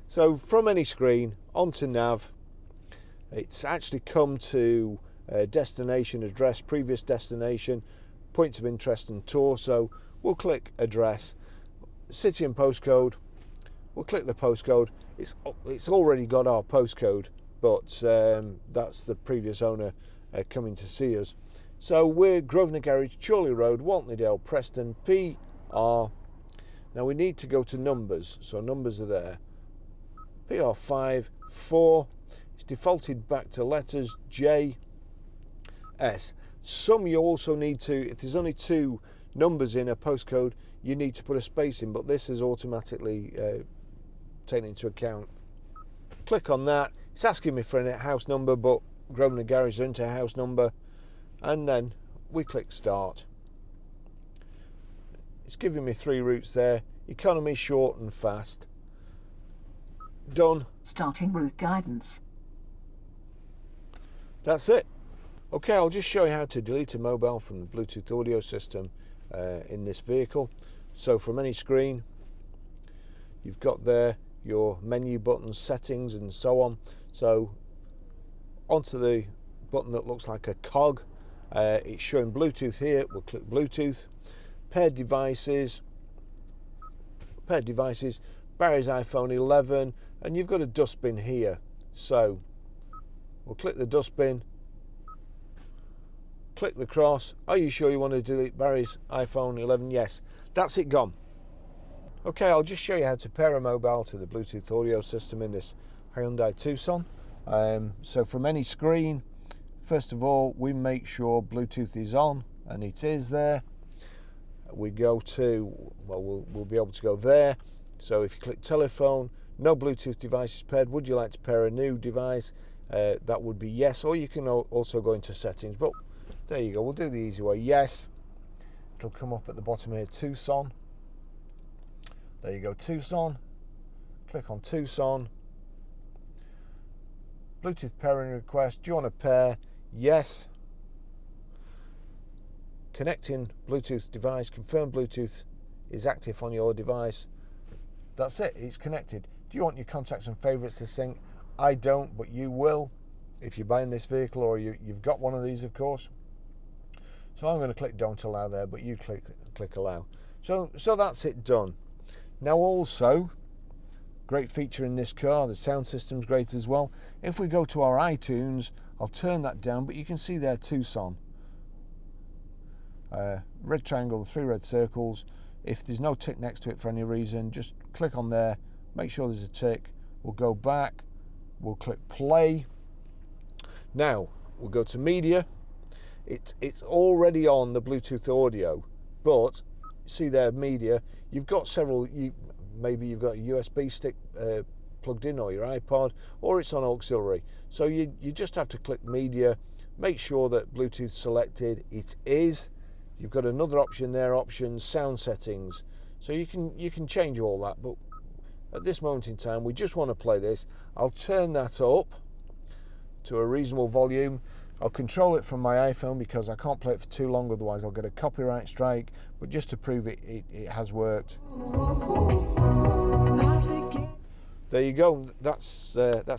So from any screen onto nav, it's actually come to destination address, previous destination, points of interest and tour. So we'll click address, city and postcode. We'll click the postcode. It's already got our postcode, but that's the previous owner coming to see us. So we're Grosvenor Garage, Chorley Road, Waltleydale, Preston, PR. Now we need to go to numbers, so numbers are there. PR5, 4. It's defaulted back to letters J, S. Some you also need to, if there's only 2 numbers in a postcode, you need to put a space in, but this is automatically taken into account. Click on that. It's asking me for a house number, but Grosvenor Garage into a house number, and then we click start. It's giving me 3 routes there: economy, short and fast. Done. Starting route guidance. That's it. Okay, I'll just show you how to delete a mobile from the Bluetooth audio system in this vehicle. So from any screen, you've got there your menu buttons, settings and so on. So onto the button that looks like a cog, it's showing Bluetooth here. We'll click Bluetooth. Paired devices, Barry's iPhone 11, and you've got a dustbin here. So we'll click the dustbin, click the cross. Are you sure you want to delete Barry's iPhone 11? Yes. That's it, gone. Okay, I'll just show you how to pair a mobile to the Bluetooth audio system in this Hyundai Tucson. So from any screen, first of all, we make sure Bluetooth is on, and it is there. We go to, well, we'll be able to go there. So if you click telephone, no Bluetooth device is paired. Would you like to pair a new device? That would be yes, or you can also go into settings, but there you go. We'll do the easy way. Yes. It'll come up at the bottom here, Tucson. There you go, Tucson. Click on Tucson. Bluetooth pairing request. Do you want to pair? Yes. Connecting Bluetooth device. Confirm Bluetooth is active on your device. That's it. It's connected. Do you want your contacts and favorites to sync? I don't, but you will if you're buying this vehicle, or you've got one of these, of course. So I'm going to click don't allow there, but you click allow. So that's it done. Now also, great feature in this car, the sound system's great as well. If we go to our iTunes, I'll turn that down, but you can see there Tucson. Red triangle, 3 red circles. If there's no tick next to it for any reason, just click on there, make sure there's a tick. We'll go back, we'll click play. Now we'll go to media. It's already on the Bluetooth audio, but see there, media, you've got several, maybe you've got a USB stick plugged in, or your iPod, or it's on auxiliary. So you just have to click media, make sure that Bluetooth selected. It is. You've got another option there, options, sound settings. So you can change all that, but at this moment in time, we just want to play this. I'll turn that up to a reasonable volume. I'll control it from my iPhone because I can't play it for too long, otherwise I'll get a copyright strike. But just to prove it has worked. There you go. That's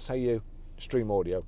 how you stream audio.